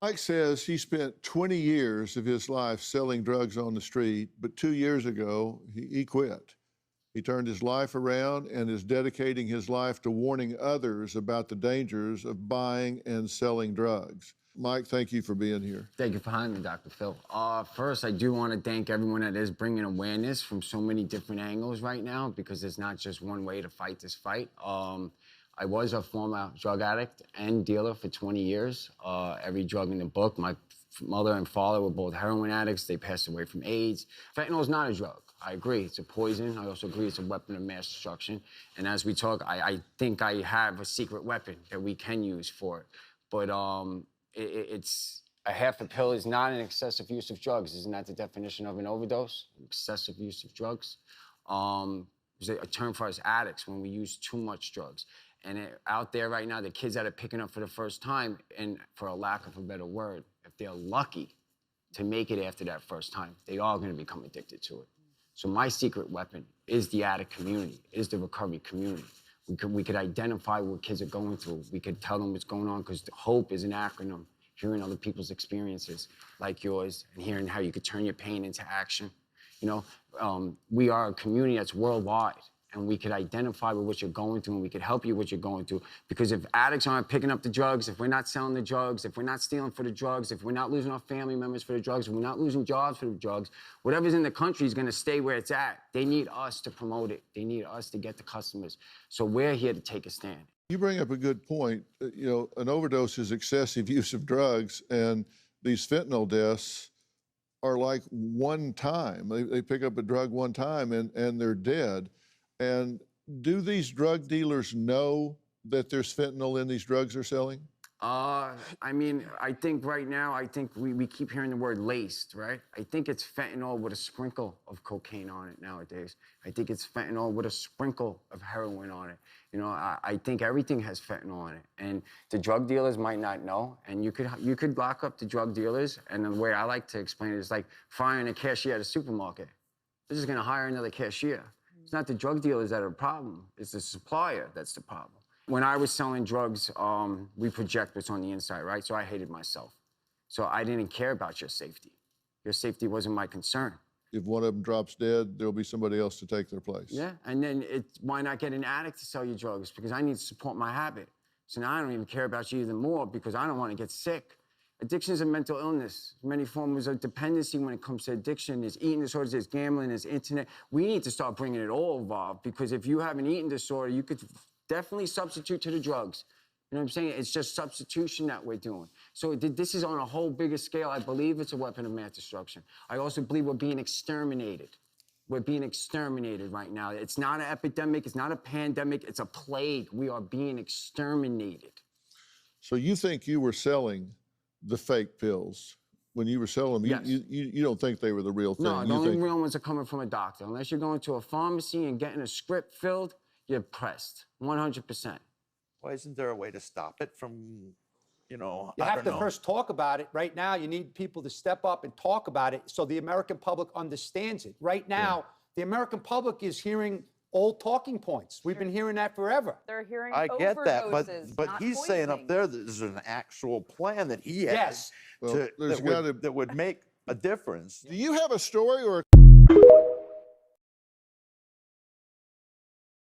Mike says he spent 20 years of his life selling drugs on the street, but 2 years ago, he quit. He turned his life around and is dedicating his life to warning others about the dangers of buying and selling drugs. Mike, thank you for being here. Thank you for having me, Dr. Phil. First, I do want to thank everyone that is bringing awareness from so many different angles right now, because there's not just one way to fight this fight. I was a former drug addict and dealer for 20 years. Every drug in the book, my mother and father were both heroin addicts. They passed away from AIDS. Fentanyl is not a drug. I agree, it's a poison. I also agree it's a weapon of mass destruction. And as we talk, I think I have a secret weapon that we can use for it. But it's a half a pill is not an excessive use of drugs. Isn't that the definition of an overdose? Excessive use of drugs. There's a term for us addicts when we use too much drugs. And out there right now, the kids that are picking up for the first time, and for a lack of a better word, if they're lucky to make it after that first time, they are going to become addicted to it. So my secret weapon is the addict community, is the recovery community. We could identify what kids are going through. We could tell them what's going on, because HOPE is an acronym. Hearing other people's experiences like yours and hearing how you could turn your pain into action. You know, we are a community that's worldwide, and we could identify with what you're going through, and we could help you with what you're going through. Because if addicts aren't picking up the drugs, if we're not selling the drugs, if we're not stealing for the drugs, if we're not losing our family members for the drugs, if we're not losing jobs for the drugs, whatever's in the country is gonna stay where it's at. They need us to promote it. They need us to get the customers. So we're here to take a stand. You bring up a good point. You know, an overdose is excessive use of drugs, and these fentanyl deaths are like one time. They pick up a drug one time and they're dead. And do these drug dealers know that there's fentanyl in these drugs they're selling? I mean, I think right now, we keep hearing the word laced, right? I think it's fentanyl with a sprinkle of cocaine on it nowadays. I think it's fentanyl with a sprinkle of heroin on it. You know, I think everything has fentanyl on it. And the drug dealers might not know, and you could lock up the drug dealers, and the way I like to explain it is like firing a cashier at a supermarket. They're just gonna hire another cashier. It's not the drug dealers that are the problem, it's the supplier that's the problem. When I was selling drugs, we project what's on the inside, right? So I hated myself. So I didn't care about your safety. Your safety wasn't my concern. If one of them drops dead, there'll be somebody else to take their place. Yeah, and then why not get an addict to sell you drugs? Because I need to support my habit. So now I don't even care about you even more, because I don't want to get sick. Addiction is a mental illness. Many forms of dependency when it comes to addiction. There's eating disorders, there's gambling, there's internet. We need to start bringing it all involved, because if you have an eating disorder, you could definitely substitute to the drugs. You know what I'm saying? It's just substitution that we're doing. So this is on a whole bigger scale. I believe it's a weapon of mass destruction. I also believe we're being exterminated. We're being exterminated right now. It's not an epidemic, it's not a pandemic, it's a plague. We are being exterminated. So you think you were selling the fake pills? When you were selling them, Yes. you don't think they were the real thing? No, the only real ones are coming from a doctor. Unless you're going to a pharmacy and getting a script filled, you're pressed, 100%. Why isn't there a way to stop it from, you know, You I have don't to know. first talk about it. Right now, you need people to step up and talk about it so the American public understands it. Right now, the American public is hearing old talking points. We've been hearing that forever. They're hearing I get that, overdoses, but not he's saying up poisoning. there that there's an actual plan that he has Yes. Well, there's that gotta- would make a difference. Do you have a story or